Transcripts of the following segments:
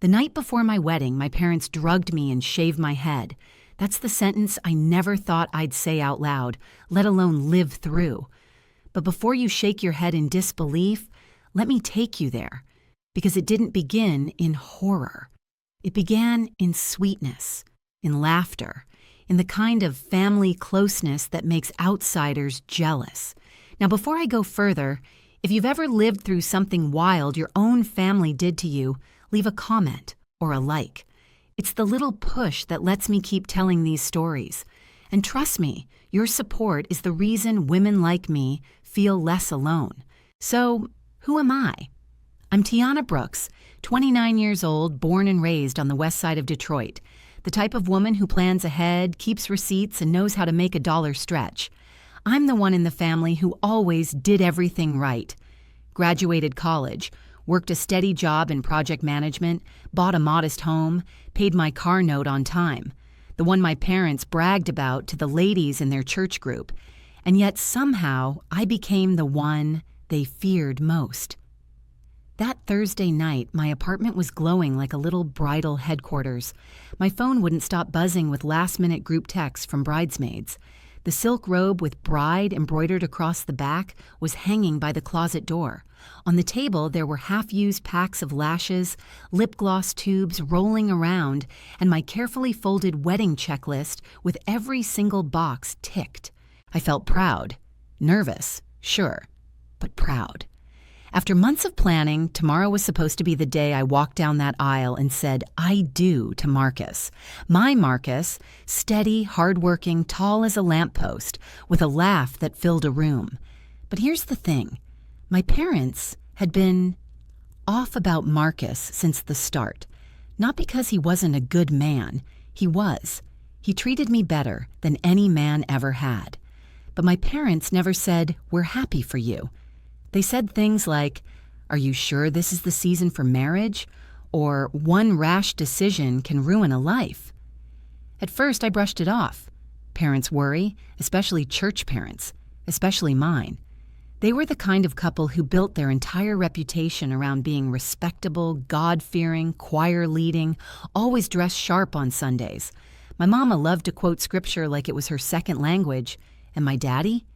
The night before my wedding, my parents drugged me and shaved my head. That's the sentence I never thought I'd say out loud, let alone live through. But before you shake your head in disbelief, let me take you there, because it didn't begin in horror. It began in sweetness, in laughter, in the kind of family closeness that makes outsiders jealous. Now, before I go further, if you've ever lived through something wild your own family did to you, leave a comment or a like. It's the little push that lets me keep telling these stories. And trust me, your support is the reason women like me feel less alone. So, who am I? I'm Tiana Brooks, 29 years old, born and raised on the west side of Detroit. The type of woman who plans ahead, keeps receipts, and knows how to make a dollar stretch. I'm the one in the family who always did everything right. Graduated college, worked a steady job in project management, bought a modest home, paid my car note on time. The one my parents bragged about to the ladies in their church group. And yet somehow I became the one they feared most. That Thursday night, my apartment was glowing like a little bridal headquarters. My phone wouldn't stop buzzing with last-minute group texts from bridesmaids. The silk robe with bride embroidered across the back was hanging by the closet door. On the table, there were half-used packs of lashes, lip gloss tubes rolling around, and my carefully folded wedding checklist with every single box ticked. I felt proud. Nervous, sure, but proud. After months of planning, tomorrow was supposed to be the day I walked down that aisle and said, I do to Marcus. My Marcus, steady, hardworking, tall as a lamppost, with a laugh that filled a room. But here's the thing. My parents had been off about Marcus since the start. Not because he wasn't a good man. He was. He treated me better than any man ever had. But my parents never said, we're happy for you. They said things like, are you sure this is the season for marriage? Or one rash decision can ruin a life. At first, I brushed it off. Parents worry, especially church parents, especially mine. They were the kind of couple who built their entire reputation around being respectable, God-fearing, choir-leading, always dressed sharp on Sundays. My mama loved to quote scripture like it was her second language. And my daddy?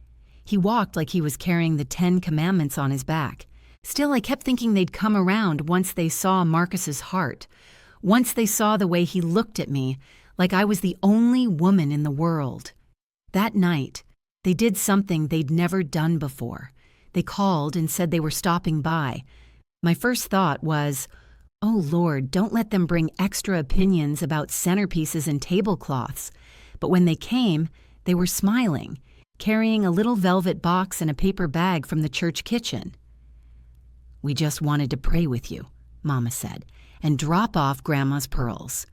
He walked like he was carrying the 10 Commandments on his back. Still, I kept thinking they'd come around once they saw Marcus's heart. Once they saw the way he looked at me, like I was the only woman in the world. That night, they did something they'd never done before. They called and said they were stopping by. My first thought was, oh Lord, don't let them bring extra opinions about centerpieces and tablecloths. But when they came, they were smiling, carrying a little velvet box and a paper bag from the church kitchen. We just wanted to pray with you, Mama said, and drop off Grandma's pearls.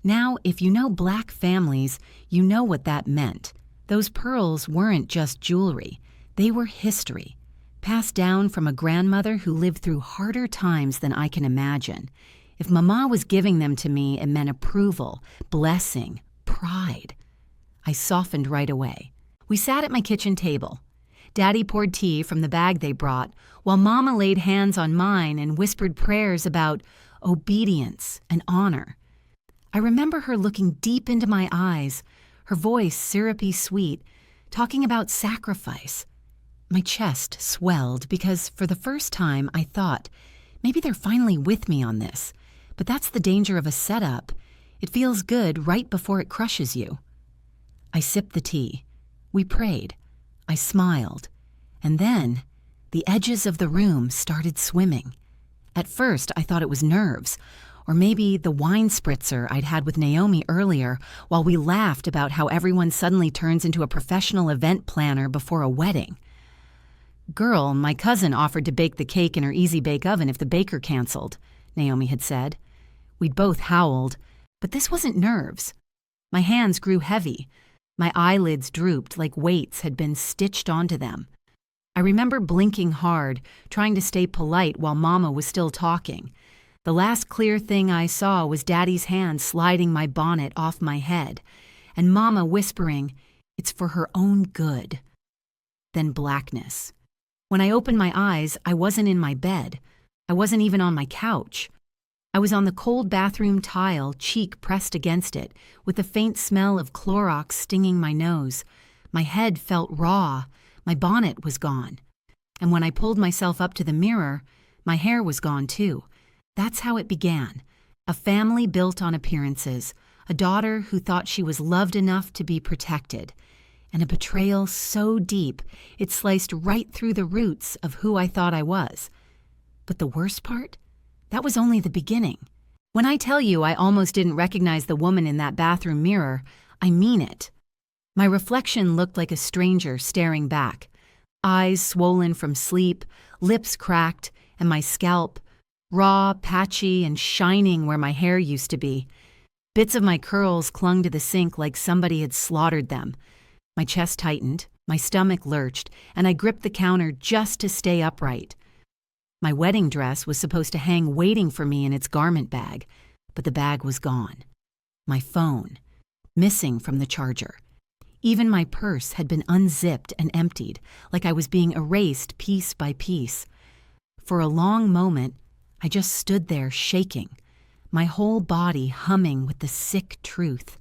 Now, if you know black families, you know what that meant. Those pearls weren't just jewelry. They were history, passed down from a grandmother who lived through harder times than I can imagine. If Mama was giving them to me, it meant approval, blessing, pride. I softened right away. We sat at my kitchen table. Daddy poured tea from the bag they brought, while Mama laid hands on mine and whispered prayers about obedience and honor. I remember her looking deep into my eyes, her voice syrupy sweet, talking about sacrifice. My chest swelled because for the first time I thought, maybe they're finally with me on this. But that's the danger of a setup. It feels good right before it crushes you. I sipped the tea. We prayed. I smiled. And then, the edges of the room started swimming. At first, I thought it was nerves, or maybe the wine spritzer I'd had with Naomi earlier while we laughed about how everyone suddenly turns into a professional event planner before a wedding. Girl, my cousin offered to bake the cake in her Easy Bake Oven if the baker canceled, Naomi had said. We'd both howled, but this wasn't nerves. My hands grew heavy. My eyelids drooped like weights had been stitched onto them. I remember blinking hard, trying to stay polite while Mama was still talking. The last clear thing I saw was Daddy's hand sliding my bonnet off my head, and Mama whispering, it's for her own good. Then blackness. When I opened my eyes, I wasn't in my bed. I wasn't even on my couch. I was on the cold bathroom tile, cheek pressed against it, with the faint smell of Clorox stinging my nose. My head felt raw. My bonnet was gone. And when I pulled myself up to the mirror, my hair was gone too. That's how it began. A family built on appearances, a daughter who thought she was loved enough to be protected, and a betrayal so deep it sliced right through the roots of who I thought I was. But the worst part? That was only the beginning. When I tell you I almost didn't recognize the woman in that bathroom mirror, I mean it. My reflection looked like a stranger staring back. Eyes swollen from sleep, lips cracked, and my scalp, raw, patchy, and shining where my hair used to be. Bits of my curls clung to the sink like somebody had slaughtered them. My chest tightened, my stomach lurched, and I gripped the counter just to stay upright. My wedding dress was supposed to hang waiting for me in its garment bag, but the bag was gone. My phone, missing from the charger. Even my purse had been unzipped and emptied, like I was being erased piece by piece. For a long moment, I just stood there shaking, my whole body humming with the sick truth.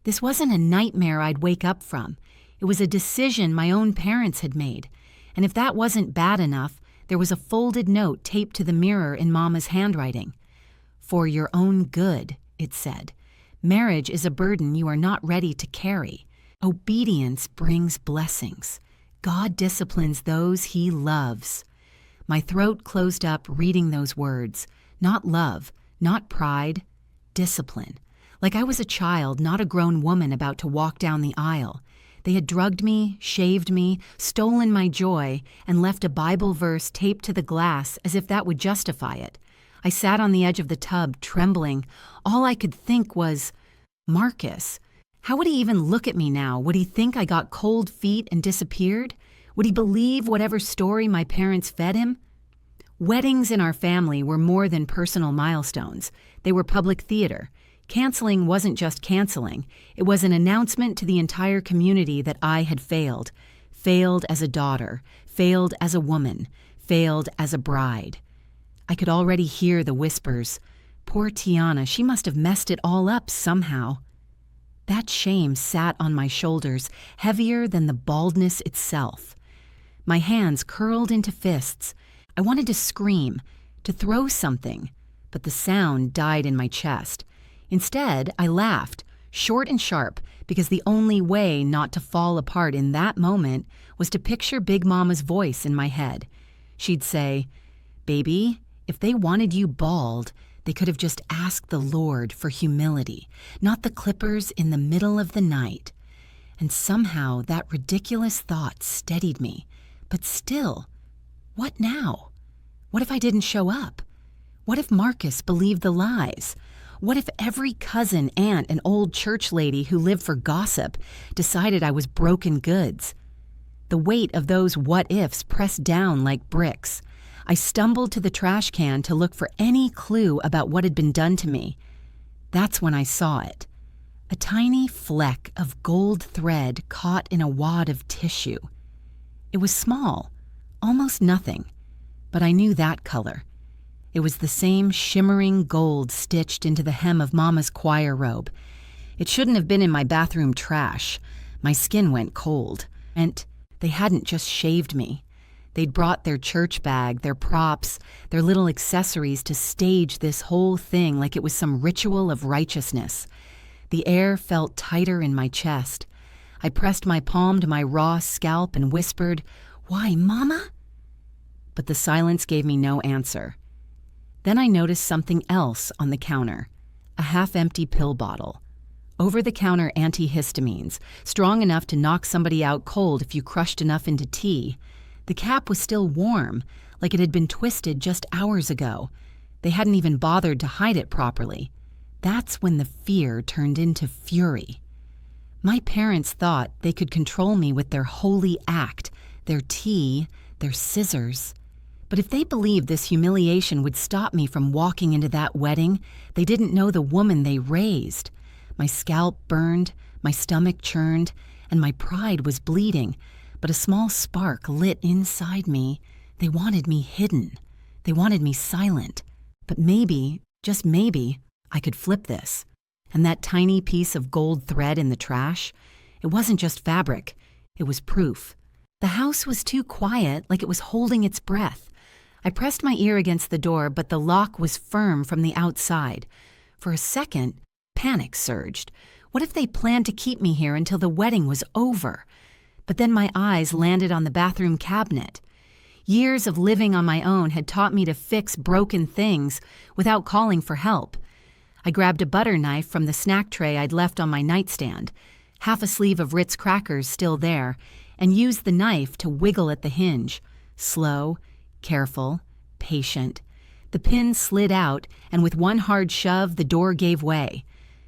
This wasn't a nightmare I'd wake up from. It was a decision my own parents had made. And if that wasn't bad enough, there was a folded note taped to the mirror in Mama's handwriting. "For your own good," it said. "Marriage is a burden you are not ready to carry. Obedience brings blessings. God disciplines those He loves." My throat closed up reading those words. Not love, not pride, discipline. Like I was a child, not a grown woman about to walk down the aisle. They had drugged me, shaved me, stolen my joy, and left a Bible verse taped to the glass as if that would justify it. I sat on the edge of the tub, trembling. All I could think was, Marcus. How would he even look at me now? Would he think I got cold feet and disappeared? Would he believe whatever story my parents fed him? Weddings in our family were more than personal milestones. They were public theater. Canceling wasn't just canceling. It was an announcement to the entire community that I had failed. Failed as a daughter. Failed as a woman. Failed as a bride. I could already hear the whispers. Poor Tiana, she must have messed it all up somehow. That shame sat on my shoulders, heavier than the baldness itself. My hands curled into fists. I wanted to scream, to throw something, but the sound died in my chest. Instead, I laughed, short and sharp, because the only way not to fall apart in that moment was to picture Big Mama's voice in my head. She'd say, "Baby, if they wanted you bald, they could have just asked the Lord for humility, not the clippers in the middle of the night." And somehow that ridiculous thought steadied me. But still, what now? What if I didn't show up? What if Marcus believed the lies? What if every cousin, aunt, and old church lady who lived for gossip decided I was broken goods? The weight of those what-ifs pressed down like bricks. I stumbled to the trash can to look for any clue about what had been done to me. That's when I saw it. A tiny fleck of gold thread caught in a wad of tissue. It was small, almost nothing, but I knew that color. It was the same shimmering gold stitched into the hem of Mama's choir robe. It shouldn't have been in my bathroom trash. My skin went cold. And they hadn't just shaved me. They'd brought their church bag, their props, their little accessories to stage this whole thing like it was some ritual of righteousness. The air felt tighter in my chest. I pressed my palm to my raw scalp and whispered, "Why, Mama?" But the silence gave me no answer. Then I noticed something else on the counter, a half-empty pill bottle. Over-the-counter antihistamines, strong enough to knock somebody out cold if you crushed enough into tea. The cap was still warm, like it had been twisted just hours ago. They hadn't even bothered to hide it properly. That's when the fear turned into fury. My parents thought they could control me with their holy act, their tea, their scissors. But if they believed this humiliation would stop me from walking into that wedding, they didn't know the woman they raised. My scalp burned, my stomach churned, and my pride was bleeding, but a small spark lit inside me. They wanted me hidden. They wanted me silent. But maybe just maybe, I could flip this. And that tiny piece of gold thread in the trash, it wasn't just fabric, it was proof. The house was too quiet, like it was holding its breath. I pressed my ear against the door, but the lock was firm from the outside. For a second, panic surged. What if they planned to keep me here until the wedding was over? But then my eyes landed on the bathroom cabinet. Years of living on my own had taught me to fix broken things without calling for help. I grabbed a butter knife from the snack tray I'd left on my nightstand, half a sleeve of Ritz crackers still there, and used the knife to wiggle at the hinge. Slow, careful, patient. The pin slid out, and with one hard shove, the door gave way.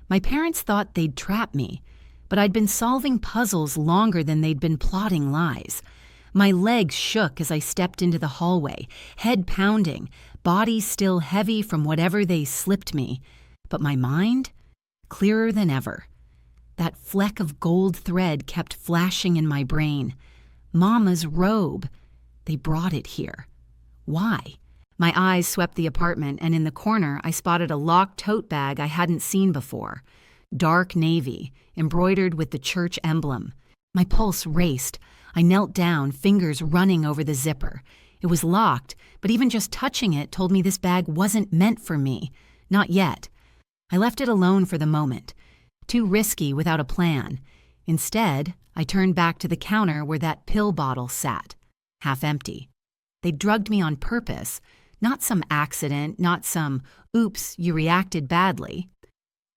My parents thought they'd trap me, but I'd been solving puzzles longer than they'd been plotting lies. My legs shook as I stepped into the hallway, head pounding, body still heavy from whatever they slipped me. But my mind? Clearer than ever. That fleck of gold thread kept flashing in my brain. Mama's robe. They brought it here. Why? My eyes swept the apartment, and in the corner I spotted a locked tote bag I hadn't seen before. Dark navy, embroidered with the church emblem. My pulse raced. I knelt down, fingers running over the zipper. It was locked, but even just touching it told me this bag wasn't meant for me. Not yet. I left it alone for the moment. Too risky without a plan. Instead, I turned back to the counter where that pill bottle sat, half empty. They'd drugged me on purpose, not some accident, not some, oops, you reacted badly.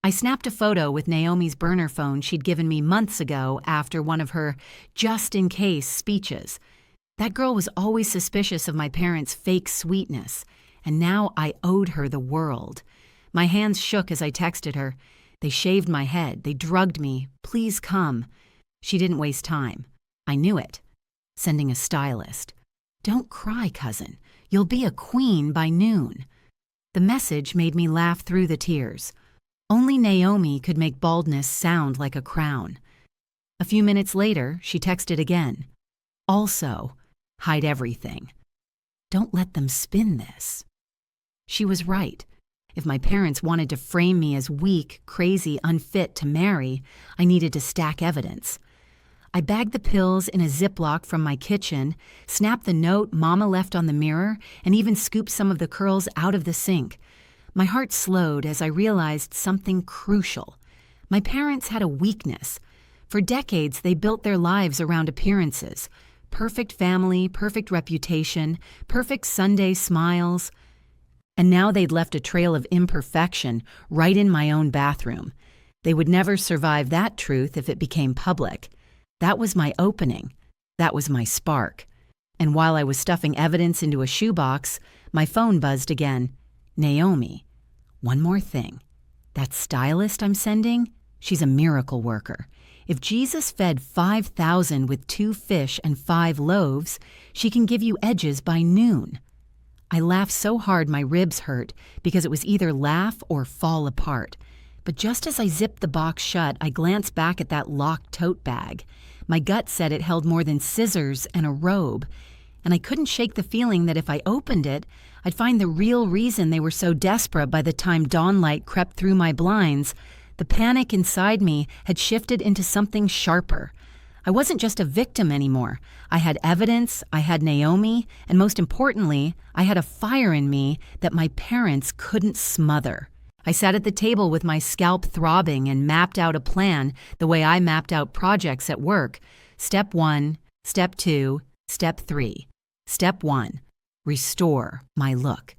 I snapped a photo with Naomi's burner phone she'd given me months ago after one of her just-in-case speeches. That girl was always suspicious of my parents' fake sweetness, and now I owed her the world. My hands shook as I texted her. They shaved my head. They drugged me. Please come. She didn't waste time. I knew it. Sending a stylist. Don't cry, cousin. You'll be a queen by noon. The message made me laugh through the tears. Only Naomi could make baldness sound like a crown. A few minutes later, she texted again. Also, hide everything. Don't let them spin this. She was right. If my parents wanted to frame me as weak, crazy, unfit to marry, I needed to stack evidence. I bagged the pills in a Ziploc from my kitchen, snapped the note Mama left on the mirror, and even scooped some of the curls out of the sink. My heart slowed as I realized something crucial. My parents had a weakness. For decades, they built their lives around appearances. Perfect family, perfect reputation, perfect Sunday smiles. And now they'd left a trail of imperfection right in my own bathroom. They would never survive that truth if it became public. That was my opening. That was my spark. And while I was stuffing evidence into a shoebox, my phone buzzed again. Naomi. One more thing. That stylist I'm sending, she's a miracle worker. If Jesus fed 5,000 with 2 fish and 5 loaves, she can give you edges by noon. I laughed so hard my ribs hurt because it was either laugh or fall apart. But just as I zipped the box shut, I glanced back at that locked tote bag. My gut said it held more than scissors and a robe, and I couldn't shake the feeling that if I opened it, I'd find the real reason they were so desperate by the time dawnlight crept through my blinds. The panic inside me had shifted into something sharper. I wasn't just a victim anymore. I had evidence, I had Naomi, and most importantly, I had a fire in me that my parents couldn't smother. I sat at the table with my scalp throbbing and mapped out a plan the way I mapped out projects at work. Step 1, Step 2, Step 3. Step 1, restore my look.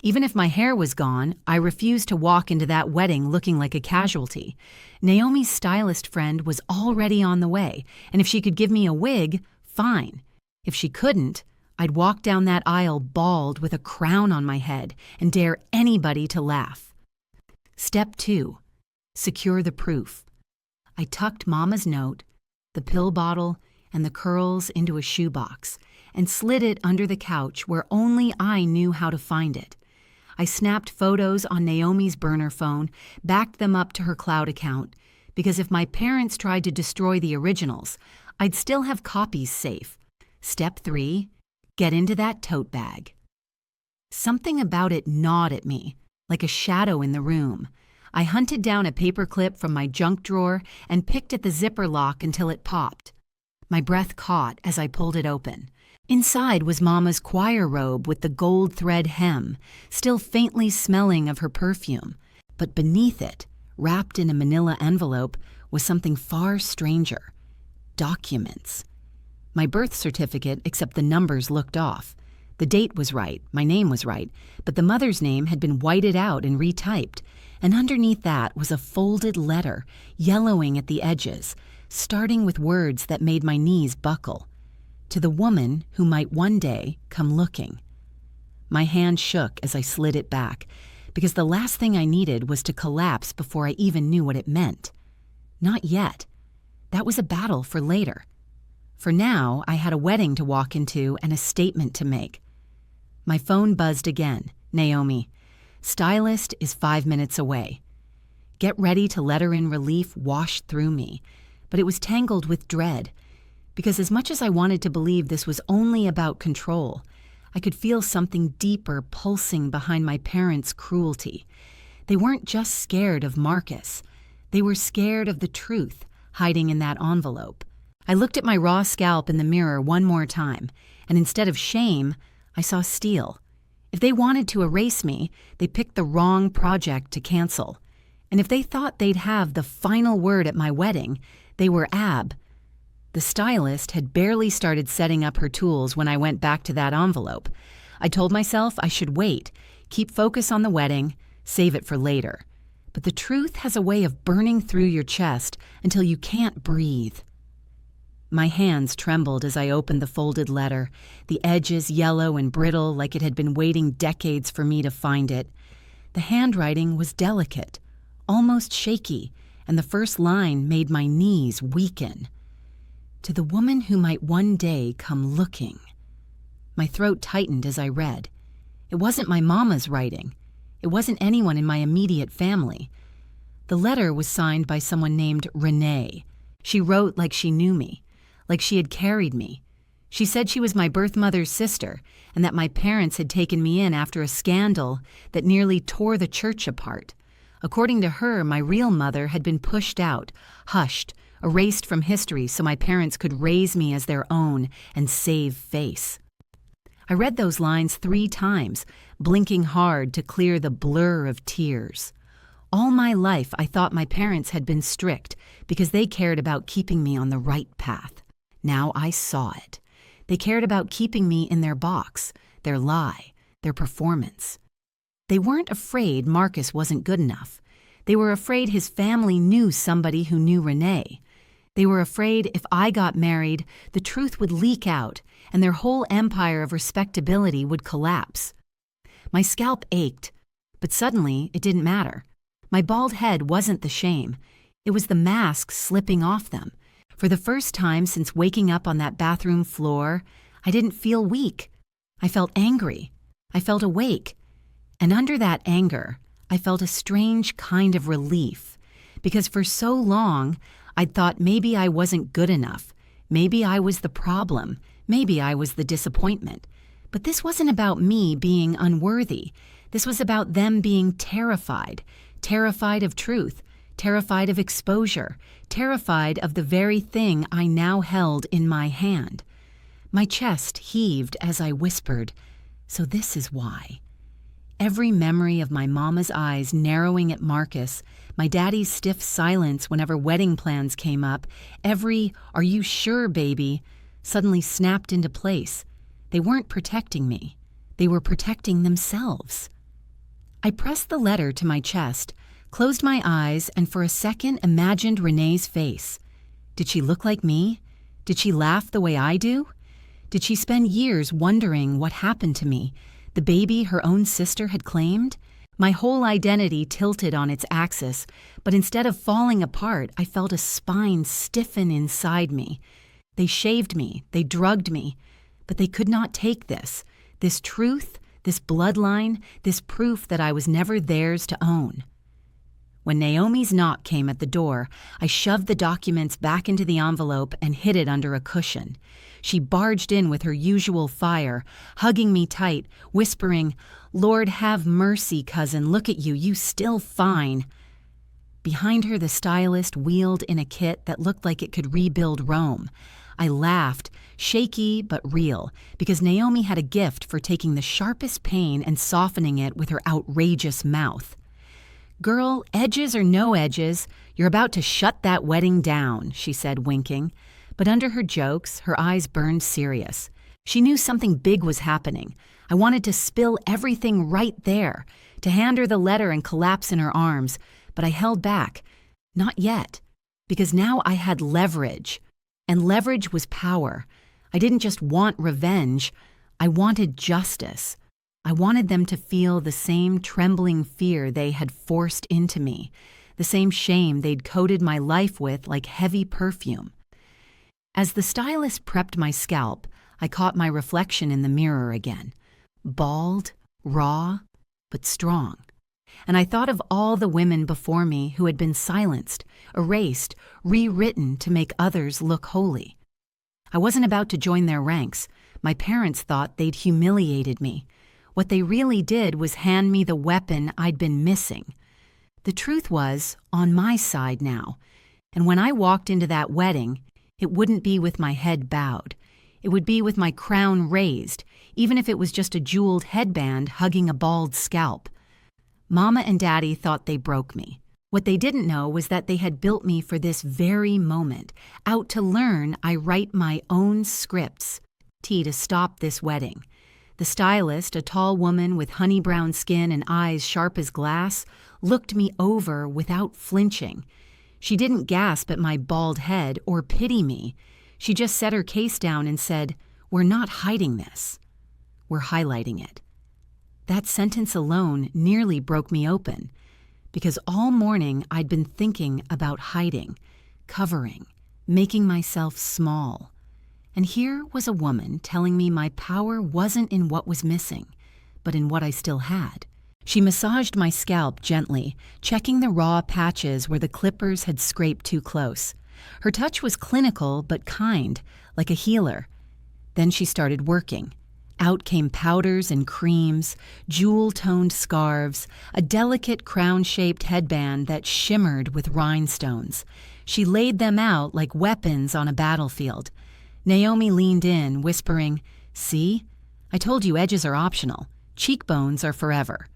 Even if my hair was gone, I refused to walk into that wedding looking like a casualty. Naomi's stylist friend was already on the way, and if she could give me a wig, fine. If she couldn't, I'd walk down that aisle bald with a crown on my head and dare anybody to laugh. Step 2, secure the proof. I tucked Mama's note, the pill bottle, and the curls into a shoebox and slid it under the couch where only I knew how to find it. I snapped photos on Naomi's burner phone, backed them up to her cloud account, because if my parents tried to destroy the originals, I'd still have copies safe. Step 3, get into that tote bag. Something about it gnawed at me, like a shadow in the room. I hunted down a paperclip from my junk drawer and picked at the zipper lock until it popped. My breath caught as I pulled it open. Inside was Mama's choir robe with the gold thread hem, still faintly smelling of her perfume. But beneath it, wrapped in a manila envelope, was something far stranger. Documents. My birth certificate, except the numbers looked off. The date was right, my name was right, but the mother's name had been whited out and retyped, and underneath that was a folded letter, yellowing at the edges, starting with words that made my knees buckle. To the woman who might one day come looking. My hand shook as I slid it back, because the last thing I needed was to collapse before I even knew what it meant. Not yet. That was a battle for later. For now, I had a wedding to walk into and a statement to make. My phone buzzed again. Naomi. Stylist is 5 minutes away. Get ready to let her in relief washed through me, but it was tangled with dread. Because as much as I wanted to believe this was only about control, I could feel something deeper pulsing behind my parents' cruelty. They weren't just scared of Marcus. They were scared of the truth hiding in that envelope. I looked at my raw scalp in the mirror one more time, and instead of shame, I saw steel. If they wanted to erase me, they picked the wrong project to cancel. And if they thought they'd have the final word at my wedding, they were Ab. The stylist had barely started setting up her tools when I went back to that envelope. I told myself I should wait, keep focus on the wedding, save it for later. But the truth has a way of burning through your chest until you can't breathe. My hands trembled as I opened the folded letter, the edges yellow and brittle like it had been waiting decades for me to find it. The handwriting was delicate, almost shaky, and the first line made my knees weaken. To the woman who might one day come looking. My throat tightened as I read. It wasn't my mama's writing. It wasn't anyone in my immediate family. The letter was signed by someone named Renee. She wrote like she knew me, like she had carried me. She said she was my birth mother's sister and that my parents had taken me in after a scandal that nearly tore the church apart. According to her, my real mother had been pushed out, hushed, erased from history so my parents could raise me as their own and save face. I read those lines 3 times, blinking hard to clear the blur of tears. All my life I thought my parents had been strict because they cared about keeping me on the right path. Now I saw it. They cared about keeping me in their box, their lie, their performance. They weren't afraid Marcus wasn't good enough. They were afraid his family knew somebody who knew Renee. They were afraid if I got married, the truth would leak out and their whole empire of respectability would collapse. My scalp ached, but suddenly it didn't matter. My bald head wasn't the shame. It was the masks slipping off them. For the first time since waking up on that bathroom floor, I didn't feel weak. I felt angry. I felt awake. And under that anger, I felt a strange kind of relief. Because for so long, I'd thought maybe I wasn't good enough. Maybe I was the problem. Maybe I was the disappointment. But this wasn't about me being unworthy. This was about them being terrified. Terrified of truth. Terrified of exposure. Terrified of the very thing I now held in my hand. My chest heaved as I whispered, "So this is why." Every memory of my mama's eyes narrowing at Marcus, my daddy's stiff silence whenever wedding plans came up, every "Are you sure, baby?" suddenly snapped into place. They weren't protecting me. They were protecting themselves. I pressed the letter to my chest, closed my eyes, and for a second imagined Renee's face. Did she look like me? Did she laugh the way I do? Did she spend years wondering what happened to me? The baby her own sister had claimed? My whole identity tilted on its axis, but instead of falling apart, I felt a spine stiffen inside me. They shaved me, they drugged me, but they could not take this truth, this bloodline, this proof that I was never theirs to own. When Naomi's knock came at the door, I shoved the documents back into the envelope and hid it under a cushion. She barged in with her usual fire, hugging me tight, whispering, "Lord, have mercy, cousin, look at you, you still fine." Behind her, the stylist wheeled in a kit that looked like it could rebuild Rome. I laughed, shaky but real, because Naomi had a gift for taking the sharpest pain and softening it with her outrageous mouth. "Girl, edges or no edges, you're about to shut that wedding down," she said, winking. But under her jokes, her eyes burned serious. She knew something big was happening. I wanted to spill everything right there, to hand her the letter and collapse in her arms, but I held back. Not yet, because now I had leverage. And leverage was power. I didn't just want revenge, I wanted justice. I wanted them to feel the same trembling fear they had forced into me, the same shame they'd coated my life with like heavy perfume. As the stylist prepped my scalp, I caught my reflection in the mirror again. Bald, raw, but strong. And I thought of all the women before me who had been silenced, erased, rewritten to make others look holy. I wasn't about to join their ranks. My parents thought they'd humiliated me. What they really did was hand me the weapon I'd been missing. The truth was on my side now, and when I walked into that wedding, it wouldn't be with my head bowed. It would be with my crown raised, even if it was just a jeweled headband hugging a bald scalp. Mama and Daddy thought they broke me. What they didn't know was that they had built me for this very moment, out to learn I write my own scripts, to stop this wedding. The stylist, a tall woman with honey brown skin and eyes sharp as glass, looked me over without flinching. She didn't gasp at my bald head or pity me. She just set her case down and said, "We're not hiding this. We're highlighting it." That sentence alone nearly broke me open, because all morning I'd been thinking about hiding, covering, making myself small. And here was a woman telling me my power wasn't in what was missing, but in what I still had. She massaged my scalp gently, checking the raw patches where the clippers had scraped too close. Her touch was clinical but kind, like a healer. Then she started working. Out came powders and creams, jewel-toned scarves, a delicate crown-shaped headband that shimmered with rhinestones. She laid them out like weapons on a battlefield. Naomi leaned in, whispering, "See? I told you edges are optional. Cheekbones are forever."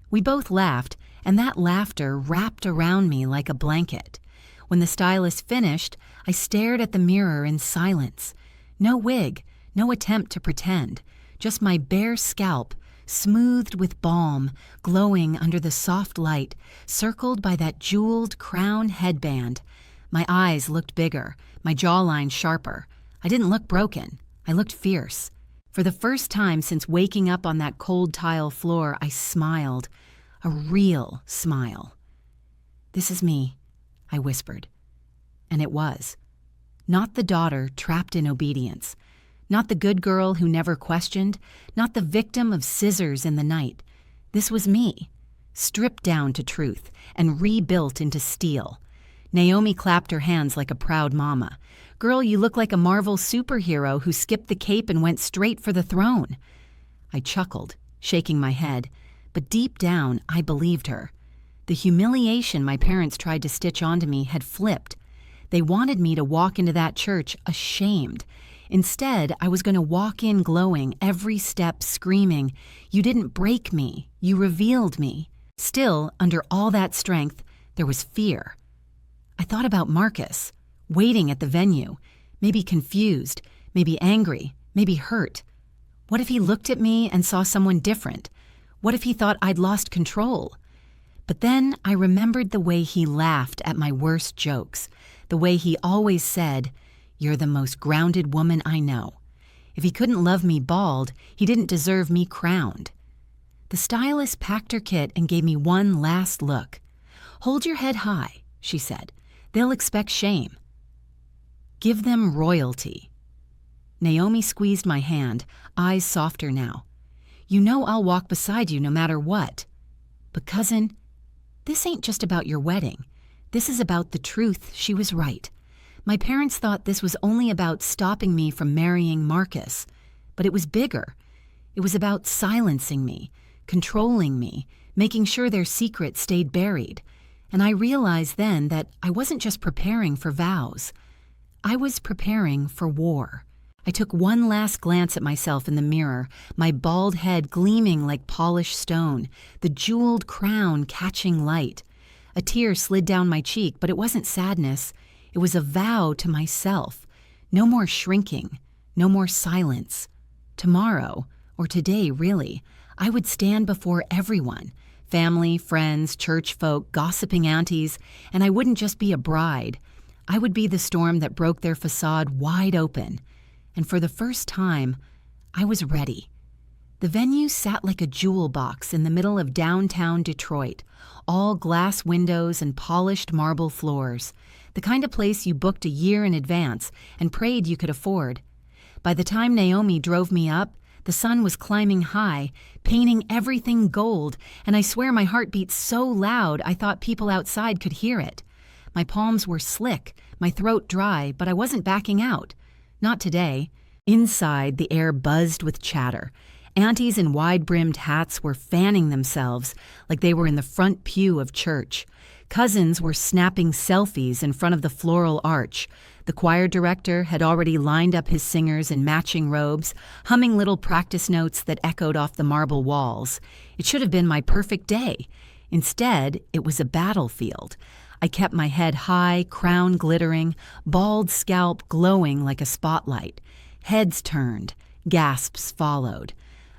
We both laughed, and that laughter wrapped around me like a blanket. When the stylist finished, I stared at the mirror in silence. No wig, no attempt to pretend. Just my bare scalp, smoothed with balm, glowing under the soft light, circled by that jeweled crown headband. My eyes looked bigger, my jawline sharper. I didn't look broken. I looked fierce. For the first time since waking up on that cold tile floor, I smiled. A real smile. "This is me," I whispered. And it was. Not the daughter trapped in obedience. Not the good girl who never questioned, not the victim of scissors in the night. This was me, stripped down to truth and rebuilt into steel. Naomi clapped her hands like a proud mama. "Girl, you look like a Marvel superhero who skipped the cape and went straight for the throne." I chuckled, shaking my head, but deep down I believed her. The humiliation my parents tried to stitch onto me had flipped. They wanted me to walk into that church ashamed. Instead, I was going to walk in glowing, every step screaming, "You didn't break me, you revealed me." Still, under all that strength, there was fear. I thought about Marcus, waiting at the venue, maybe confused, maybe angry, maybe hurt. What if he looked at me and saw someone different? What if he thought I'd lost control? But then I remembered the way he laughed at my worst jokes, the way he always said, "You're the most grounded woman I know." If he couldn't love me bald, he didn't deserve me crowned. The stylist packed her kit and gave me one last look. "Hold your head high," she said. "They'll expect shame. Give them royalty." Naomi squeezed my hand, eyes softer now. "You know I'll walk beside you no matter what. But cousin, this ain't just about your wedding. This is about the truth." She was right. My parents thought this was only about stopping me from marrying Marcus, but it was bigger. It was about silencing me, controlling me, making sure their secret stayed buried. And I realized then that I wasn't just preparing for vows. I was preparing for war. I took one last glance at myself in the mirror, my bald head gleaming like polished stone, the jeweled crown catching light. A tear slid down my cheek, but it wasn't sadness. It was a vow to myself. No more shrinking, no more silence. Tomorrow, or today really, I would stand before everyone, family, friends, church folk, gossiping aunties, and I wouldn't just be a bride. I would be the storm that broke their facade wide open. And for the first time, I was ready. The venue sat like a jewel box in the middle of downtown Detroit, all glass windows and polished marble floors, the kind of place you booked a year in advance and prayed you could afford. By the time Naomi drove me up, the sun was climbing high, painting everything gold, and I swear my heart beat so loud I thought people outside could hear it. My palms were slick, my throat dry, but I wasn't backing out. Not today. Inside, the air buzzed with chatter. Aunties in wide-brimmed hats were fanning themselves like they were in the front pew of church. Cousins were snapping selfies in front of the floral arch. The choir director had already lined up his singers in matching robes, humming little practice notes that echoed off the marble walls. It should have been my perfect day. Instead, it was a battlefield. I kept my head high, crown glittering, bald scalp glowing like a spotlight. Heads turned, gasps followed.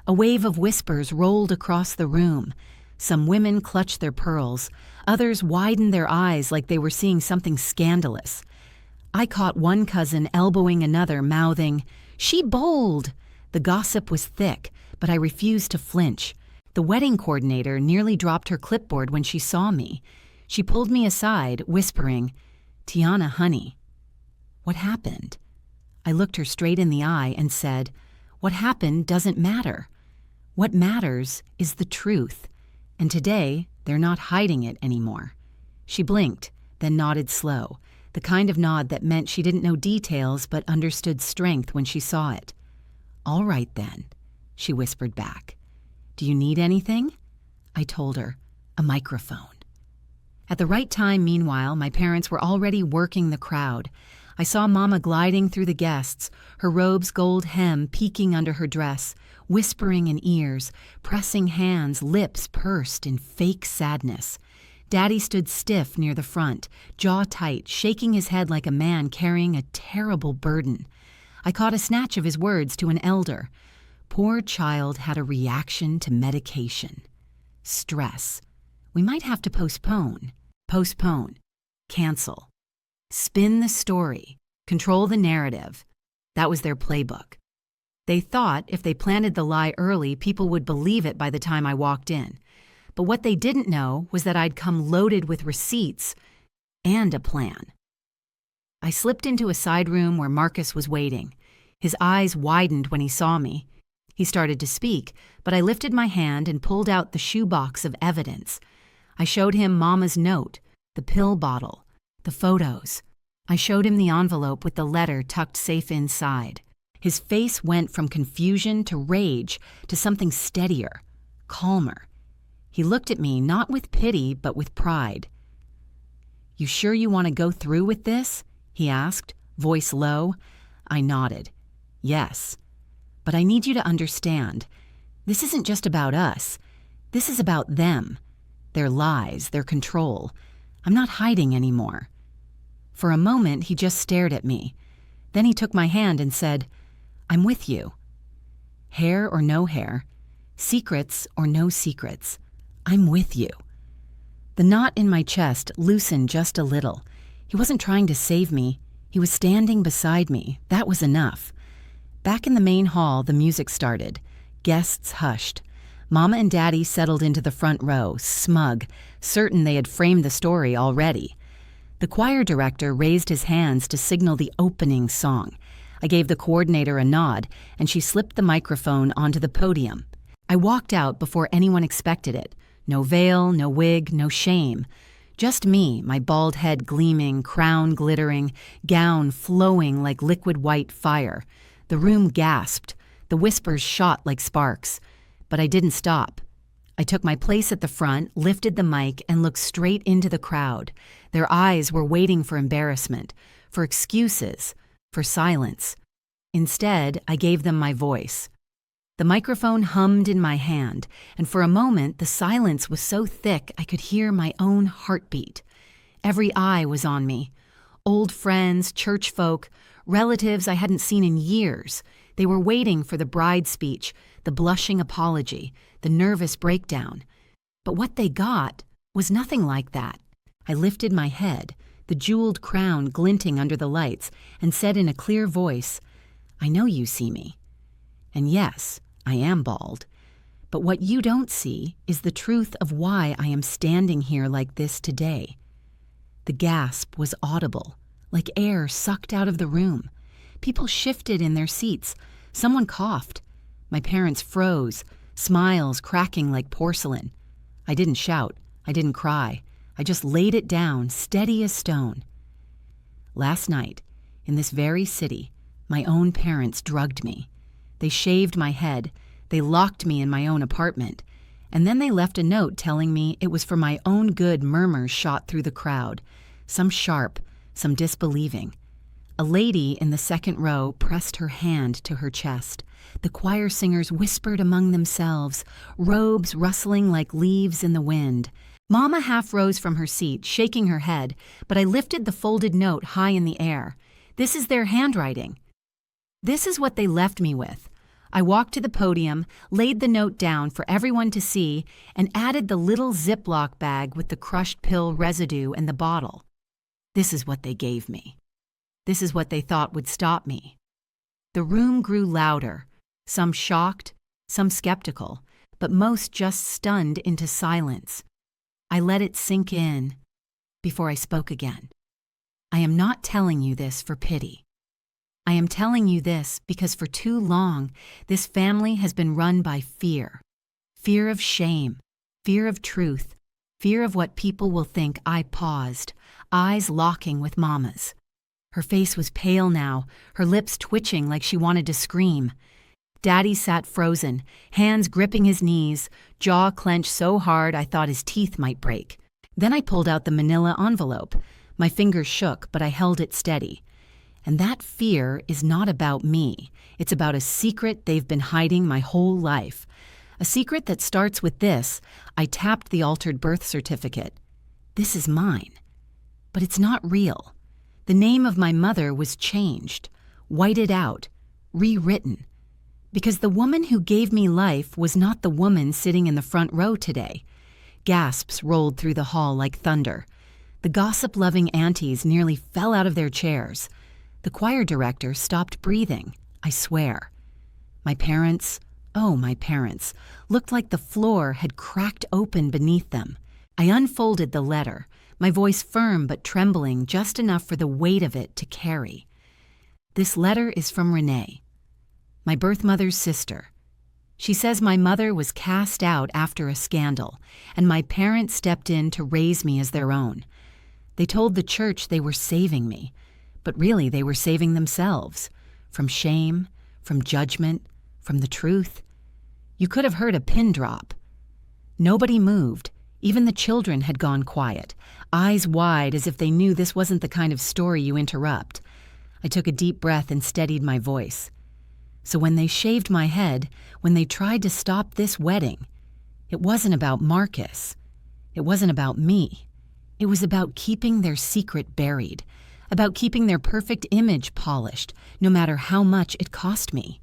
A wave of whispers rolled across the room. Some women clutched their pearls. Others widened their eyes like they were seeing something scandalous. I caught one cousin elbowing another, mouthing, "She bold!" The gossip was thick, but I refused to flinch. The wedding coordinator nearly dropped her clipboard when she saw me. She pulled me aside, whispering, "Tiana, honey." What happened? I looked her straight in the eye and said, "What happened doesn't matter. What matters is the truth. And today, they're not hiding it anymore." She blinked, then nodded slow, the kind of nod that meant she didn't know details but understood strength when she saw it. "All right then," she whispered back. "Do you need anything?" I told her, "A microphone." At the right time, meanwhile, my parents were already working the crowd. I saw Mama gliding through the guests, her robe's gold hem peeking under her dress, whispering in ears, pressing hands, lips pursed in fake sadness. Daddy stood stiff near the front, jaw tight, shaking his head like a man carrying a terrible burden. I caught a snatch of his words to an elder. Poor child had a reaction to medication. Stress. We might have to postpone. Cancel. Spin the story. Control the narrative. That was their playbook. They thought if they planted the lie early, people would believe it by the time I walked in. But what they didn't know was that I'd come loaded with receipts and a plan. I slipped into a side room where Marcus was waiting. His eyes widened when he saw me. He started to speak, but I lifted my hand and pulled out the shoebox of evidence. I showed him Mama's note, the pill bottle, the photos. I showed him the envelope with the letter tucked safe inside. His face went from confusion to rage to something steadier, calmer. He looked at me not with pity, but with pride. "You sure you want to go through with this?" he asked, voice low. I nodded. "Yes. But I need you to understand. This isn't just about us. This is about them. Their lies, their control. I'm not hiding anymore." For a moment, he just stared at me. Then he took my hand and said, "I'm with you. Hair or no hair, secrets or no secrets, I'm with you." The knot in my chest loosened just a little. He wasn't trying to save me. He was standing beside me. That was enough. Back in the main hall, the music started. Guests hushed. Mama and Daddy settled into the front row, smug, certain they had framed the story already. The choir director raised his hands to signal the opening song. I gave the coordinator a nod, and she slipped the microphone onto the podium. I walked out before anyone expected it. No veil, no wig, no shame. Just me, my bald head gleaming, crown glittering, gown flowing like liquid white fire. The room gasped. The whispers shot like sparks. But I didn't stop. I took my place at the front, lifted the mic, and looked straight into the crowd. Their eyes were waiting for embarrassment, for excuses, for silence. Instead, I gave them my voice. The microphone hummed in my hand, and for a moment the silence was so thick I could hear my own heartbeat. Every eye was on me. Old friends, church folk, relatives I hadn't seen in years. They were waiting for the bride speech, the blushing apology, the nervous breakdown. But what they got was nothing like that. I lifted my head, the jeweled crown glinting under the lights, and said in a clear voice, "I know you see me. And yes, I am bald. But what you don't see is the truth of why I am standing here like this today." The gasp was audible, like air sucked out of the room. People shifted in their seats. Someone coughed. My parents froze, smiles cracking like porcelain. I didn't shout. I didn't cry. I just laid it down, steady as stone. Last night, in this very city, my own parents drugged me. They shaved my head. They locked me in my own apartment. And then they left a note telling me it was for my own good. Murmurs shot through the crowd, some sharp, some disbelieving. A lady in the second row pressed her hand to her chest. The choir singers whispered among themselves, robes rustling like leaves in the wind. Mama half rose from her seat, shaking her head, but I lifted the folded note high in the air. This is their handwriting. This is what they left me with. I walked to the podium, laid the note down for everyone to see, and added the little Ziploc bag with the crushed pill residue and the bottle. This is what they gave me. This is what they thought would stop me. The room grew louder, some shocked, some skeptical, but most just stunned into silence. I let it sink in before I spoke again. I am not telling you this for pity. I am telling you this because for too long, this family has been run by fear. Fear of shame, fear of truth, fear of what people will think. I paused, eyes locking with Mama's. Her face was pale now, her lips twitching like she wanted to scream. Daddy sat frozen, hands gripping his knees, jaw clenched so hard I thought his teeth might break. Then I pulled out the manila envelope. My fingers shook, but I held it steady. And that fear is not about me. It's about a secret they've been hiding my whole life. A secret that starts with this. I tapped the altered birth certificate. This is mine. But it's not real. The name of my mother was changed, whited out, rewritten. Because the woman who gave me life was not the woman sitting in the front row today. Gasps rolled through the hall like thunder. The gossip-loving aunties nearly fell out of their chairs. The choir director stopped breathing, I swear. My parents, oh my parents, looked like the floor had cracked open beneath them. I unfolded the letter, my voice firm but trembling just enough for the weight of it to carry. This letter is from Renee, my birth mother's sister. She says my mother was cast out after a scandal, and my parents stepped in to raise me as their own. They told the church they were saving me, but really they were saving themselves. From shame, from judgment, from the truth. You could have heard a pin drop. Nobody moved. Even the children had gone quiet, eyes wide as if they knew this wasn't the kind of story you interrupt. I took a deep breath and steadied my voice. So when they shaved my head, when they tried to stop this wedding, it wasn't about Marcus. It wasn't about me. It was about keeping their secret buried, about keeping their perfect image polished, no matter how much it cost me.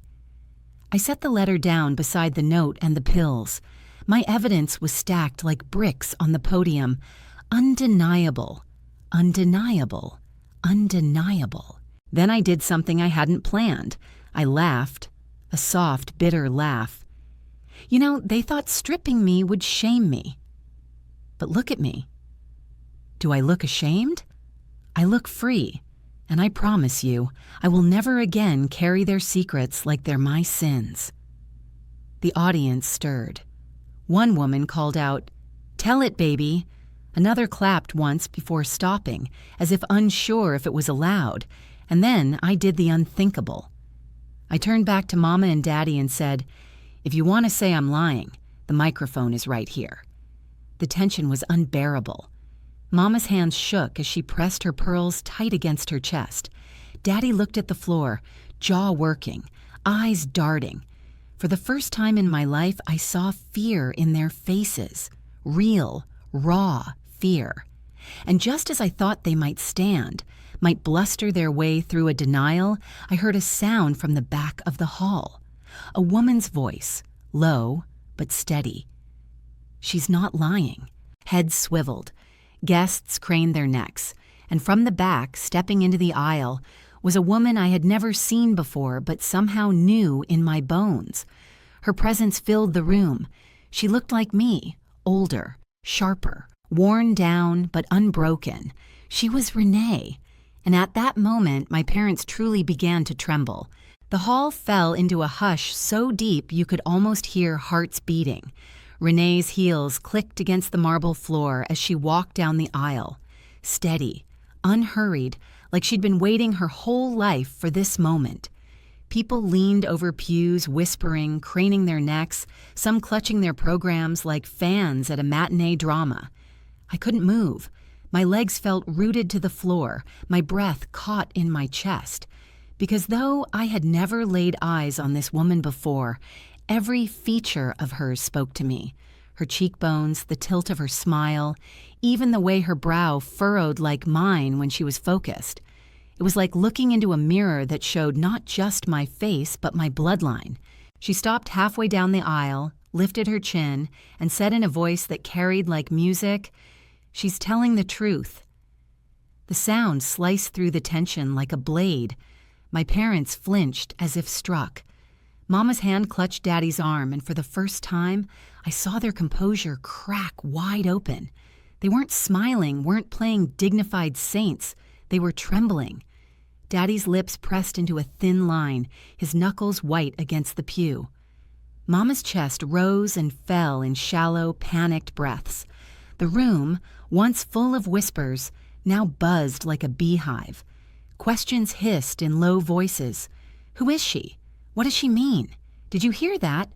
I set the letter down beside the note and the pills. My evidence was stacked like bricks on the podium. Undeniable, undeniable, undeniable. Then I did something I hadn't planned. I laughed, a soft, bitter laugh. You know, they thought stripping me would shame me. But look at me. Do I look ashamed? I look free, and I promise you, I will never again carry their secrets like they're my sins. The audience stirred. One woman called out, "Tell it, baby." Another clapped once before stopping, as if unsure if it was allowed, and then I did the unthinkable. I turned back to Mama and Daddy and said, "If you want to say I'm lying, the microphone is right here." The tension was unbearable. Mama's hands shook as she pressed her pearls tight against her chest. Daddy looked at the floor, jaw working, eyes darting. For the first time in my life, I saw fear in their faces. Real, raw fear. And just as I thought they might stand, might bluster their way through a denial, I heard a sound from the back of the hall. A woman's voice, low but steady. "She's not lying." Heads swiveled. Guests craned their necks. And from the back, stepping into the aisle, was a woman I had never seen before but somehow knew in my bones. Her presence filled the room. She looked like me, older, sharper, worn down but unbroken. She was Renee. And at that moment, my parents truly began to tremble. The hall fell into a hush so deep you could almost hear hearts beating. Renee's heels clicked against the marble floor as she walked down the aisle. Steady, unhurried, like she'd been waiting her whole life for this moment. People leaned over pews, whispering, craning their necks, some clutching their programs like fans at a matinee drama. I couldn't move. My legs felt rooted to the floor, my breath caught in my chest. Because though I had never laid eyes on this woman before, every feature of hers spoke to me. Her cheekbones, the tilt of her smile, even the way her brow furrowed like mine when she was focused. It was like looking into a mirror that showed not just my face, but my bloodline. She stopped halfway down the aisle, lifted her chin, and said in a voice that carried like music, "She's telling the truth." The sound sliced through the tension like a blade. My parents flinched as if struck. Mama's hand clutched Daddy's arm, and for the first time, I saw their composure crack wide open. They weren't smiling, weren't playing dignified saints. They were trembling. Daddy's lips pressed into a thin line, his knuckles white against the pew. Mama's chest rose and fell in shallow, panicked breaths. The room, once full of whispers, now buzzed like a beehive. Questions hissed in low voices. "Who is she? What does she mean? Did you hear that?"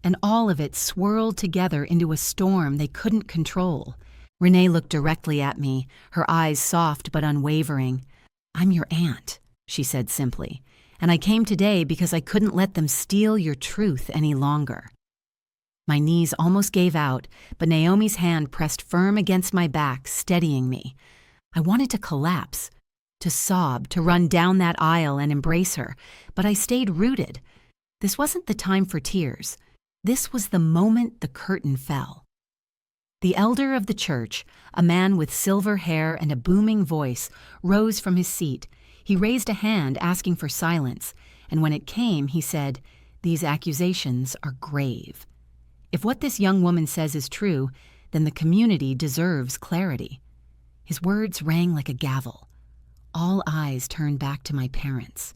And all of it swirled together into a storm they couldn't control. Renee looked directly at me, her eyes soft but unwavering. "I'm your aunt," she said simply, "and I came today because I couldn't let them steal your truth any longer." My knees almost gave out, but Naomi's hand pressed firm against my back, steadying me. I wanted to collapse, to sob, to run down that aisle and embrace her, but I stayed rooted. This wasn't the time for tears. This was the moment the curtain fell. The elder of the church, a man with silver hair and a booming voice, rose from his seat. He raised a hand asking for silence, and when it came, he said, "These accusations are grave. If what this young woman says is true, then the community deserves clarity." His words rang like a gavel. All eyes turned back to my parents.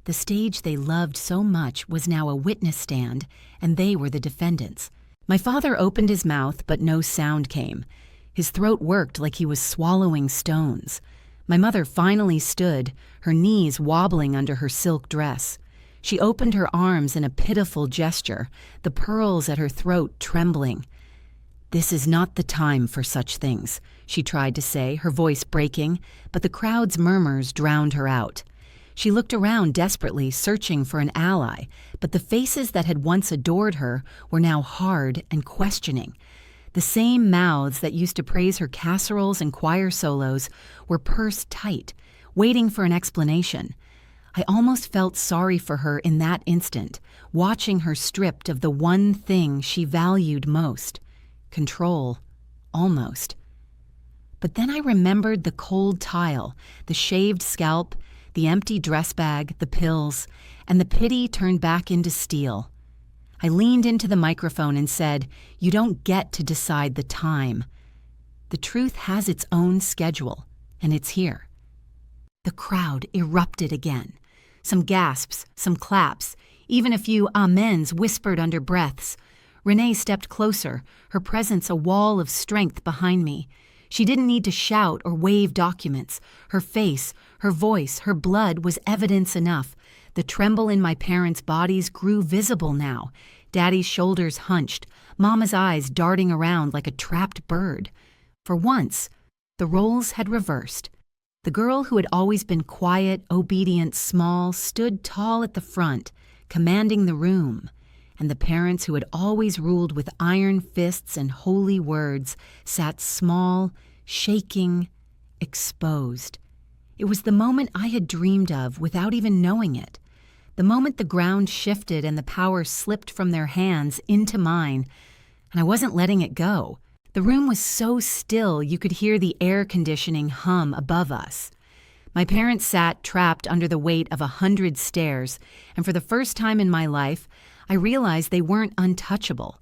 The stage they loved so much was now a witness stand, and they were the defendants. My father opened his mouth, but no sound came. His throat worked like he was swallowing stones. My mother finally stood, her knees wobbling under her silk dress. She opened her arms in a pitiful gesture, the pearls at her throat trembling. "This is not the time for such things," she tried to say, her voice breaking, but the crowd's murmurs drowned her out. She looked around desperately, searching for an ally, but the faces that had once adored her were now hard and questioning. The same mouths that used to praise her casseroles and choir solos were pursed tight, waiting for an explanation. I almost felt sorry for her in that instant, watching her stripped of the one thing she valued most. Control, almost. But then I remembered the cold tile, the shaved scalp, the empty dress bag, the pills, and the pity turned back into steel. I leaned into the microphone and said, "You don't get to decide the time. The truth has its own schedule, and it's here." The crowd erupted again. Some gasps, some claps, even a few amens whispered under breaths. Renee stepped closer, her presence a wall of strength behind me. She didn't need to shout or wave documents. Her face, her voice, her blood was evidence enough. The tremble in my parents' bodies grew visible now. Daddy's shoulders hunched, Mama's eyes darting around like a trapped bird. For once, the roles had reversed. The girl who had always been quiet, obedient, small, stood tall at the front, commanding the room. And the parents who had always ruled with iron fists and holy words sat small, shaking, exposed. It was the moment I had dreamed of without even knowing it. The moment the ground shifted and the power slipped from their hands into mine, and I wasn't letting it go. The room was so still you could hear the air conditioning hum above us. My parents sat trapped under the weight of 100 stairs, and for the first time in my life, I realized they weren't untouchable.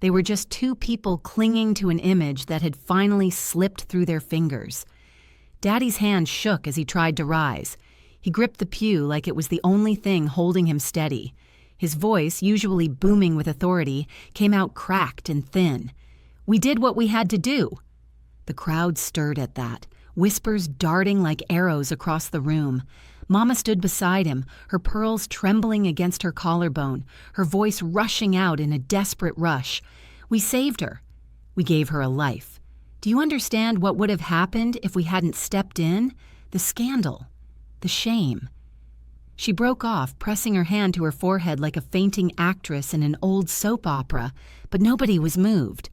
They were just two people clinging to an image that had finally slipped through their fingers. Daddy's hand shook as he tried to rise. He gripped the pew like it was the only thing holding him steady. His voice, usually booming with authority, came out cracked and thin. "We did what we had to do." The crowd stirred at that, whispers darting like arrows across the room. Mama stood beside him, her pearls trembling against her collarbone, her voice rushing out in a desperate rush. "We saved her. We gave her a life. Do you understand what would have happened if we hadn't stepped in? The scandal. The shame." She broke off, pressing her hand to her forehead like a fainting actress in an old soap opera, but nobody was moved.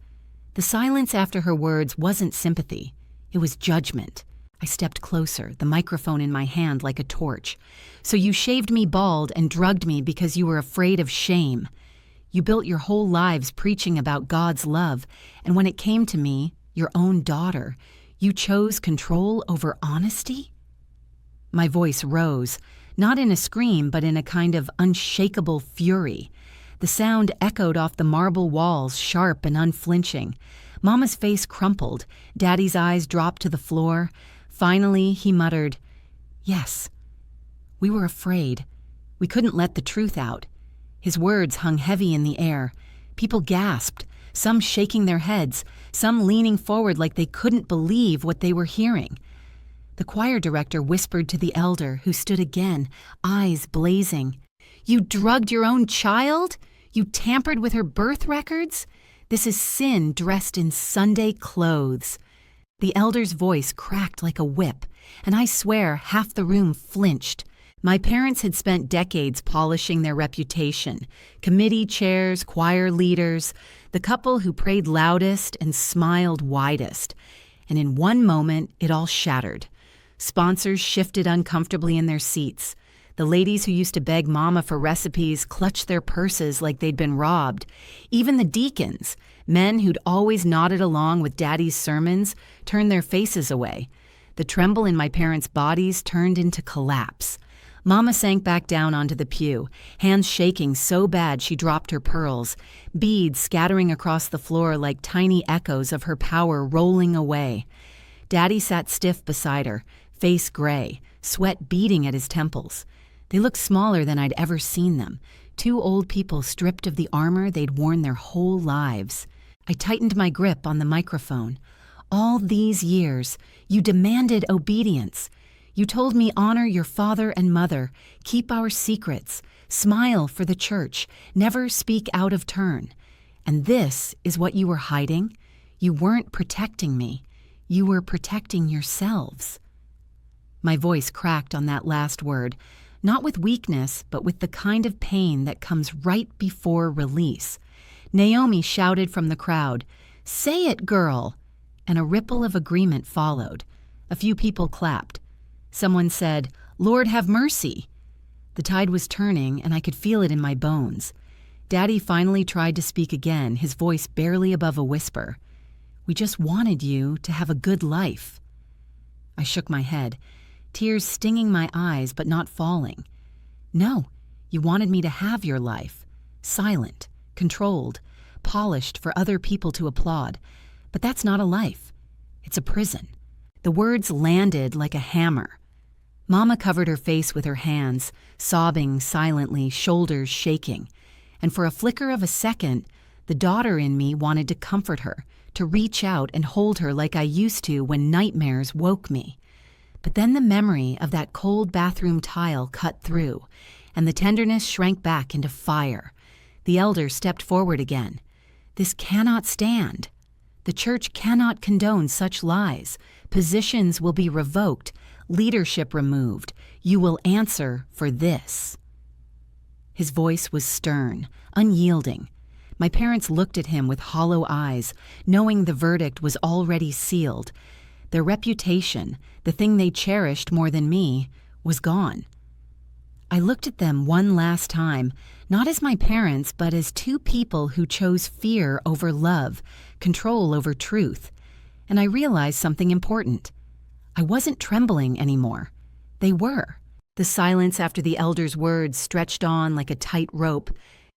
The silence after her words wasn't sympathy. It was judgment. I stepped closer, the microphone in my hand like a torch. "So you shaved me bald and drugged me because you were afraid of shame. You built your whole lives preaching about God's love, and when it came to me, your own daughter, you chose control over honesty?" My voice rose, not in a scream, but in a kind of unshakable fury. The sound echoed off the marble walls, sharp and unflinching. Mama's face crumpled. Daddy's eyes dropped to the floor. Finally, he muttered, "Yes. We were afraid. We couldn't let the truth out." His words hung heavy in the air. People gasped, some shaking their heads, some leaning forward like they couldn't believe what they were hearing. The choir director whispered to the elder, who stood again, eyes blazing, "You drugged your own child? You tampered with her birth records? This is sin dressed in Sunday clothes." The elder's voice cracked like a whip, and I swear half the room flinched. My parents had spent decades polishing their reputation. Committee chairs, choir leaders, the couple who prayed loudest and smiled widest. And in one moment, it all shattered. Sponsors shifted uncomfortably in their seats. The ladies who used to beg Mama for recipes clutched their purses like they'd been robbed. Even the deacons, men who'd always nodded along with Daddy's sermons, turned their faces away. The tremble in my parents' bodies turned into collapse. Mama sank back down onto the pew, hands shaking so bad she dropped her pearls, beads scattering across the floor like tiny echoes of her power rolling away. Daddy sat stiff beside her, face gray, sweat beading at his temples. They looked smaller than I'd ever seen them, two old people stripped of the armor they'd worn their whole lives. I tightened my grip on the microphone. "All these years, you demanded obedience. You told me honor your father and mother, keep our secrets, smile for the church, never speak out of turn. And this is what you were hiding? You weren't protecting me. You were protecting yourselves." My voice cracked on that last word, not with weakness, but with the kind of pain that comes right before release. Naomi shouted from the crowd, "Say it, girl!" And a ripple of agreement followed. A few people clapped. Someone said, "Lord have mercy." The tide was turning, and I could feel it in my bones. Daddy finally tried to speak again, his voice barely above a whisper. "We just wanted you to have a good life." I shook my head, tears stinging my eyes but not falling. "No, you wanted me to have your life. Silent, controlled, polished for other people to applaud. But that's not a life. It's a prison." The words landed like a hammer. Mama covered her face with her hands, sobbing silently, shoulders shaking. And for a flicker of a second, the daughter in me wanted to comfort her, to reach out and hold her like I used to when nightmares woke me. But then the memory of that cold bathroom tile cut through, and the tenderness shrank back into fire. The elder stepped forward again. This cannot stand. The church cannot condone such lies. Positions will be revoked, leadership removed. You will answer for this. His voice was stern, unyielding. My parents looked at him with hollow eyes, knowing the verdict was already sealed. Their reputation, the thing they cherished more than me, was gone. I looked at them one last time, not as my parents, but as two people who chose fear over love, control over truth. And I realized something important. I wasn't trembling anymore. They were. The silence after the elder's words stretched on like a tight rope.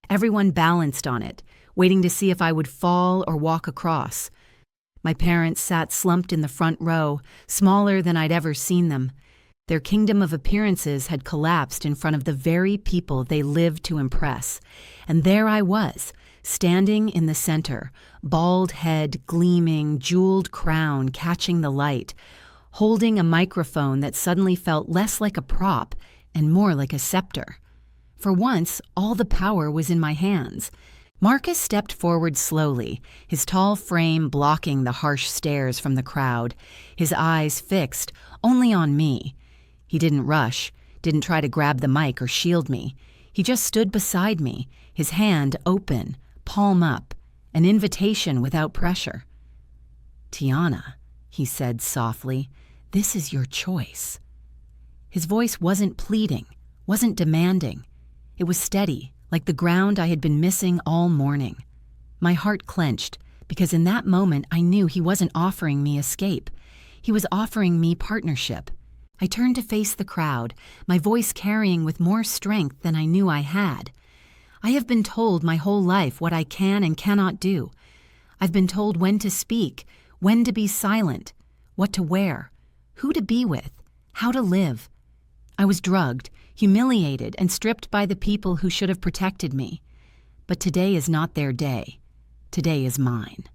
Everyone balanced on it, waiting to see if I would fall or walk across. My parents sat slumped in the front row, smaller than I'd ever seen them. Their kingdom of appearances had collapsed in front of the very people they lived to impress. And there I was, standing in the center, bald head gleaming, jeweled crown catching the light, holding a microphone that suddenly felt less like a prop and more like a scepter. For once, all the power was in my hands. Marcus stepped forward slowly, his tall frame blocking the harsh stares from the crowd, his eyes fixed only on me. He didn't rush, didn't try to grab the mic or shield me. He just stood beside me, his hand open, palm up, an invitation without pressure. "Tiana," he said softly, "this is your choice." His voice wasn't pleading, wasn't demanding. It was steady, like the ground I had been missing all morning. My heart clenched, because in that moment I knew he wasn't offering me escape. He was offering me partnership. I turned to face the crowd, my voice carrying with more strength than I knew I had. I have been told my whole life what I can and cannot do. I've been told when to speak, when to be silent, what to wear, who to be with, how to live. I was drugged, humiliated, and stripped by the people who should have protected me. But today is not their day. Today is mine.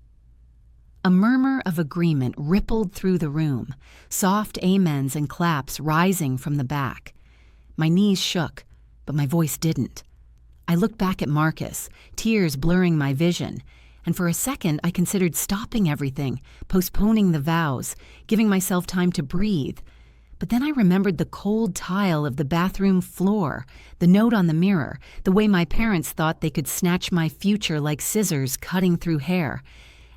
A murmur of agreement rippled through the room, soft amens and claps rising from the back. My knees shook, but my voice didn't. I looked back at Marcus, tears blurring my vision, and for a second I considered stopping everything, postponing the vows, giving myself time to breathe. But then I remembered the cold tile of the bathroom floor, the note on the mirror, the way my parents thought they could snatch my future like scissors cutting through hair.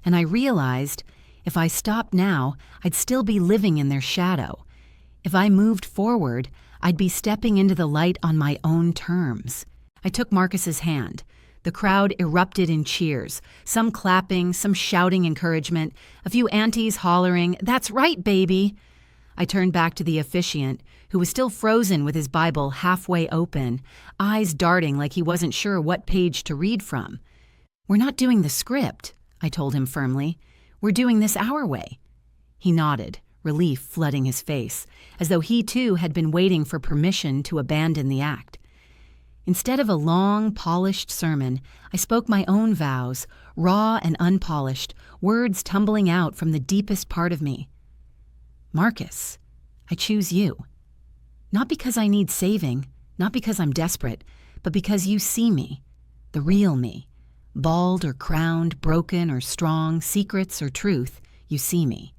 And I realized, if I stopped now, I'd still be living in their shadow. If I moved forward, I'd be stepping into the light on my own terms. I took Marcus's hand. The crowd erupted in cheers, some clapping, some shouting encouragement, a few aunties hollering, "That's right, baby!" I turned back to the officiant, who was still frozen with his Bible halfway open, eyes darting like he wasn't sure what page to read from. "We're not doing the script," I told him firmly. "We're doing this our way." He nodded, relief flooding his face, as though he too had been waiting for permission to abandon the act. Instead of a long, polished sermon, I spoke my own vows, raw and unpolished, words tumbling out from the deepest part of me. "Marcus, I choose you. Not because I need saving, not because I'm desperate, but because you see me, the real me. Bald or crowned, broken or strong, secrets or truth, you see me.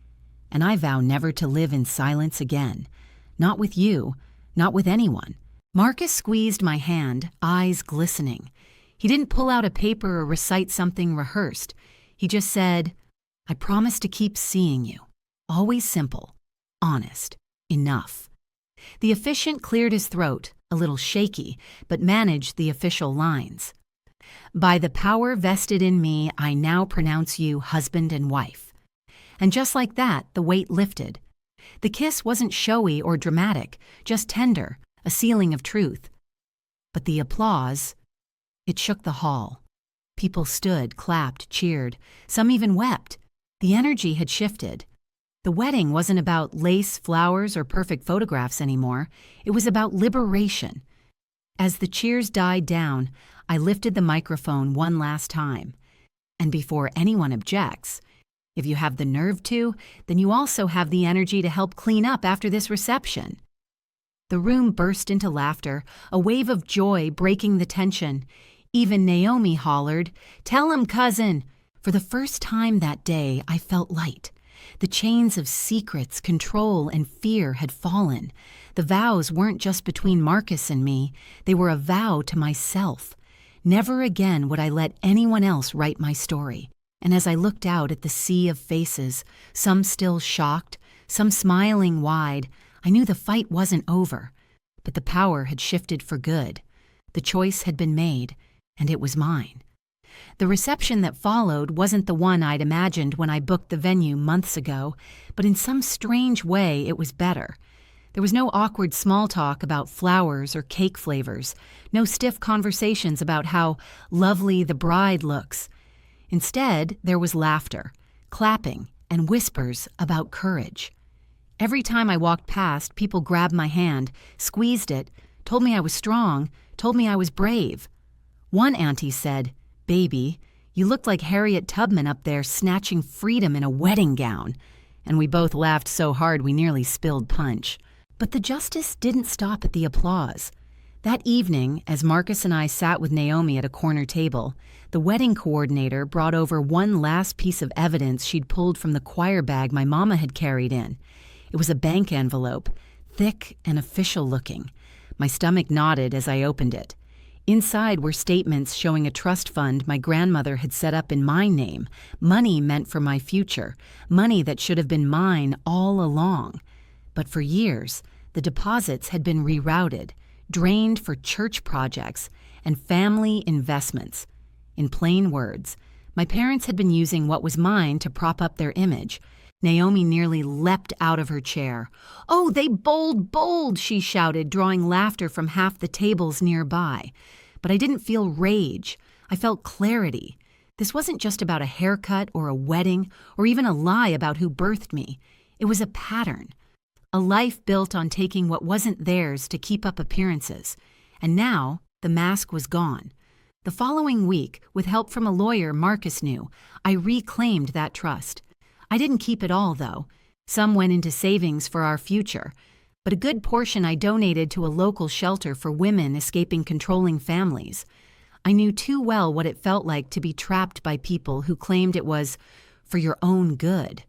And I vow never to live in silence again. Not with you, not with anyone." Marcus squeezed my hand, eyes glistening. He didn't pull out a paper or recite something rehearsed. He just said, "I promise to keep seeing you. Always simple, honest, enough." The officiant cleared his throat, a little shaky, but managed the official lines. "By the power vested in me, I now pronounce you husband and wife." And just like that, the weight lifted. The kiss wasn't showy or dramatic, just tender, a sealing of truth. But the applause, it shook the hall. People stood, clapped, cheered. Some even wept. The energy had shifted. The wedding wasn't about lace, flowers, or perfect photographs anymore. It was about liberation. As the cheers died down, I lifted the microphone one last time. And before anyone objects, If you have the nerve to, then you also have the energy to help clean up after this reception." The room burst into laughter, a wave of joy breaking the tension. Even Naomi hollered, "Tell him, cousin!" For the first time that day, I felt light. The chains of secrets, control, and fear had fallen. The vows weren't just between Marcus and me, they were a vow to myself. Never again would I let anyone else write my story. And as I looked out at the sea of faces, some still shocked, some smiling wide, I knew the fight wasn't over. But the power had shifted for good. The choice had been made, and it was mine. The reception that followed wasn't the one I'd imagined when I booked the venue months ago, but in some strange way it was better. There was no awkward small talk about flowers or cake flavors, no stiff conversations about how lovely the bride looks. Instead, there was laughter, clapping, and whispers about courage. Every time I walked past, people grabbed my hand, squeezed it, told me I was strong, told me I was brave. One auntie said, "Baby, you looked like Harriet Tubman up there snatching freedom in a wedding gown." And we both laughed so hard we nearly spilled punch. But the justice didn't stop at the applause. That evening, as Marcus and I sat with Naomi at a corner table, the wedding coordinator brought over one last piece of evidence she'd pulled from the choir bag my mama had carried in. It was a bank envelope, thick and official-looking. My stomach knotted as I opened it. Inside were statements showing a trust fund my grandmother had set up in my name, money meant for my future, money that should have been mine all along. But for years, the deposits had been rerouted, drained for church projects and family investments. In plain words, my parents had been using what was mine to prop up their image. Naomi nearly leapt out of her chair. "Oh, they bold," she shouted, drawing laughter from half the tables nearby. But I didn't feel rage. I felt clarity. This wasn't just about a haircut or a wedding or even a lie about who birthed me. It was a pattern. A life built on taking what wasn't theirs to keep up appearances. And now, the mask was gone. The following week, with help from a lawyer Marcus knew, I reclaimed that trust. I didn't keep it all, though. Some went into savings for our future. But a good portion I donated to a local shelter for women escaping controlling families. I knew too well what it felt like to be trapped by people who claimed it was for your own good.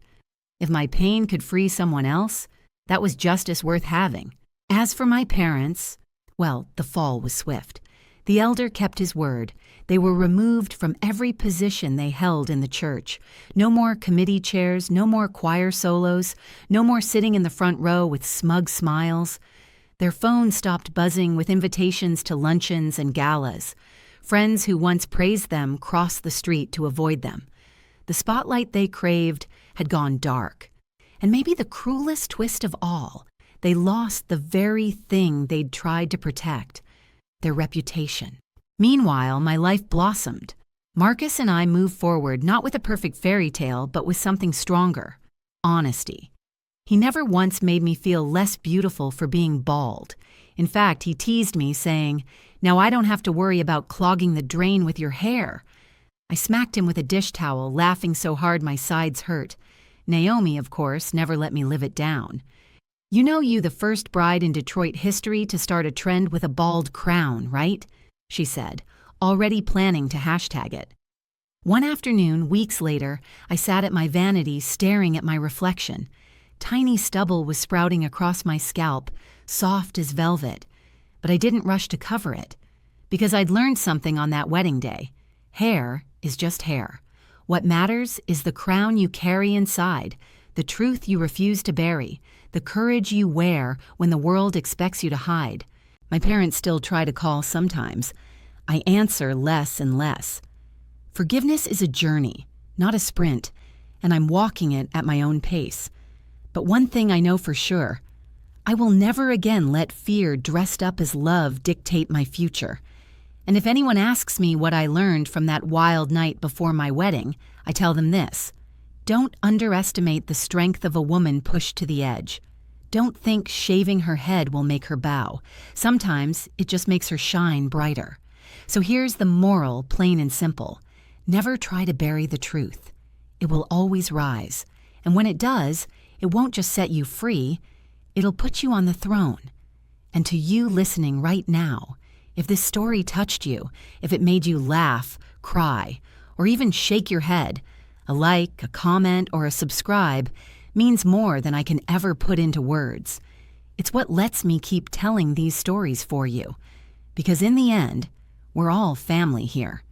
If my pain could free someone else, that was justice worth having. As for my parents, well, the fall was swift. The elder kept his word. They were removed from every position they held in the church. No more committee chairs, no more choir solos, no more sitting in the front row with smug smiles. Their phones stopped buzzing with invitations to luncheons and galas. Friends who once praised them crossed the street to avoid them. The spotlight they craved had gone dark. And maybe the cruelest twist of all, they lost the very thing they'd tried to protect, their reputation. Meanwhile, my life blossomed. Marcus and I moved forward not with a perfect fairy tale, but with something stronger: honesty. He never once made me feel less beautiful for being bald. In fact, he teased me, saying, "Now I don't have to worry about clogging the drain with your hair." I smacked him with a dish towel, laughing so hard my sides hurt. Naomi, of course, never let me live it down. "You know you the first bride in Detroit history to start a trend with a bald crown, right?" she said, already planning to hashtag it. One afternoon, weeks later, I sat at my vanity staring at my reflection. Tiny stubble was sprouting across my scalp, soft as velvet. But I didn't rush to cover it, because I'd learned something on that wedding day. Hair is just hair. What matters is the crown you carry inside, the truth you refuse to bury, the courage you wear when the world expects you to hide. My parents still try to call sometimes. I answer less and less. Forgiveness is a journey, not a sprint, and I'm walking it at my own pace. But one thing I know for sure: I will never again let fear dressed up as love dictate my future. And if anyone asks me what I learned from that wild night before my wedding, I tell them this: don't underestimate the strength of a woman pushed to the edge. Don't think shaving her head will make her bow. Sometimes it just makes her shine brighter. So here's the moral, plain and simple: never try to bury the truth. it will always rise. And when it does, it won't just set you free, it'll put you on the throne. And to you listening right now, if this story touched you, if it made you laugh, cry, or even shake your head, a like, a comment, or a subscribe means more than I can ever put into words. It's what lets me keep telling these stories for you. Because in the end, we're all family here.